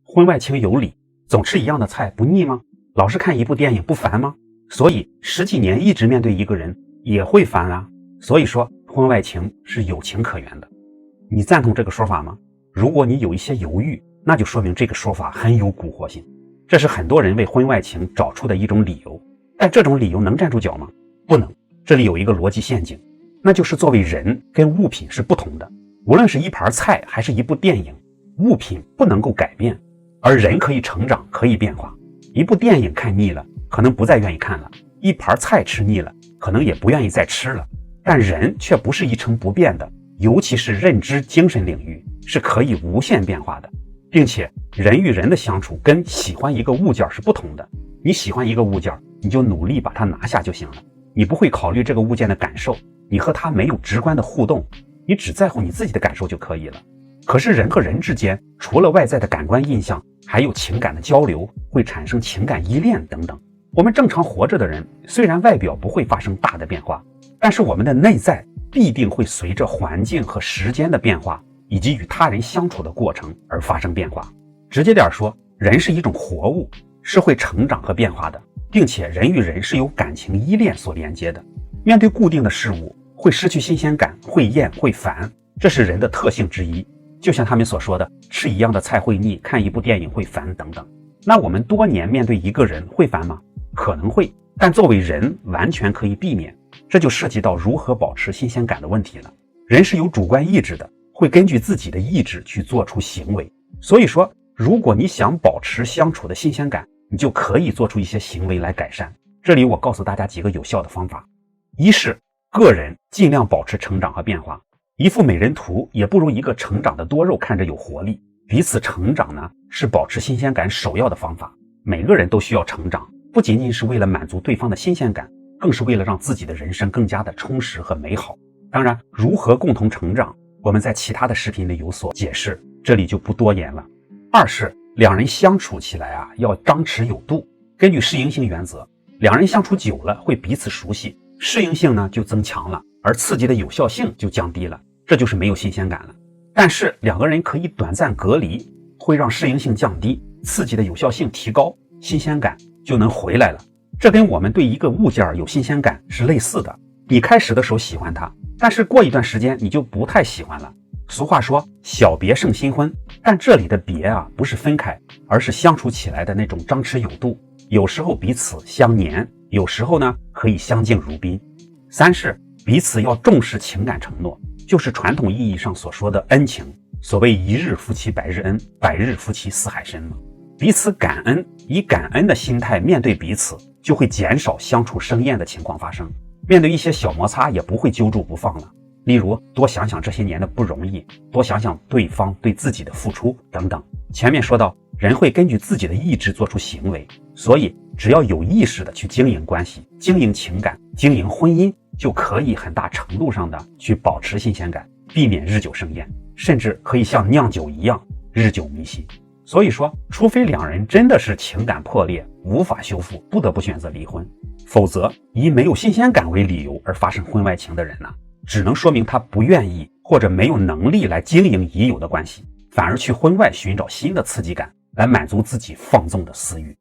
婚外情有理，总吃一样的菜不腻吗？老是看一部电影不烦吗？所以十几年一直面对一个人也会烦啊。所以说婚外情是有情可原的。你赞同这个说法吗？如果你有一些犹豫，那就说明这个说法很有蛊惑性，这是很多人为婚外情找出的一种理由。但这种理由能站住脚吗？不能。这里有一个逻辑陷阱，那就是作为人跟物品是不同的。无论是一盘菜还是一部电影，物品不能够改变，而人可以成长，可以变化。一部电影看腻了，可能不再愿意看了；一盘菜吃腻了，可能也不愿意再吃了。但人却不是一成不变的，尤其是认知精神领域是可以无限变化的，并且人与人的相处跟喜欢一个物件是不同的。你喜欢一个物件，你就努力把它拿下就行了，你不会考虑这个物件的感受，你和它没有直观的互动，你只在乎你自己的感受就可以了。可是人和人之间，除了外在的感官印象，还有情感的交流，会产生情感依恋等等。我们正常活着的人，虽然外表不会发生大的变化，但是我们的内在必定会随着环境和时间的变化，以及与他人相处的过程而发生变化。直接点说，人是一种活物，是会成长和变化的，并且人与人是由感情依恋所连接的。面对固定的事物，会失去新鲜感，会厌会烦，这是人的特性之一。就像他们所说的，吃一样的菜会腻，看一部电影会烦等等。那我们多年面对一个人会烦吗？可能会，但作为人完全可以避免。这就涉及到如何保持新鲜感的问题了。人是有主观意志的，会根据自己的意志去做出行为。所以说，如果你想保持相处的新鲜感，你就可以做出一些行为来改善。这里我告诉大家几个有效的方法。一是个人尽量保持成长和变化，一幅美人图也不如一个成长的多肉看着有活力。彼此成长呢，是保持新鲜感首要的方法。每个人都需要成长，不仅仅是为了满足对方的新鲜感，更是为了让自己的人生更加的充实和美好。当然，如何共同成长，我们在其他的视频里有所解释，这里就不多言了。二是两人相处起来要张弛有度。根据适应性原则，两人相处久了会彼此熟悉，适应性呢就增强了，而刺激的有效性就降低了，这就是没有新鲜感了。但是两个人可以短暂隔离，会让适应性降低，刺激的有效性提高，新鲜感就能回来了。这跟我们对一个物件有新鲜感是类似的。你开始的时候喜欢它，但是过一段时间你就不太喜欢了。俗话说小别胜新婚，但这里的别不是分开，而是相处起来的那种张弛有度，有时候彼此相黏，有时候呢可以相敬如宾。三是彼此要重视情感承诺，就是传统意义上所说的恩情。所谓一日夫妻百日恩，百日夫妻似海深嘛。彼此感恩，以感恩的心态面对彼此，就会减少相处生厌的情况发生。面对一些小摩擦也不会揪住不放了。例如多想想这些年的不容易，多想想对方对自己的付出等等。前面说到，人会根据自己的意志做出行为，所以只要有意识的去经营关系，经营情感，经营婚姻，就可以很大程度上的去保持新鲜感，避免日久生厌，甚至可以像酿酒一样日久弥新。所以说，除非两人真的是情感破裂，无法修复，不得不选择离婚，否则以没有新鲜感为理由而发生婚外情的人呢，只能说明他不愿意或者没有能力来经营已有的关系，反而去婚外寻找新的刺激感来满足自己放纵的私欲。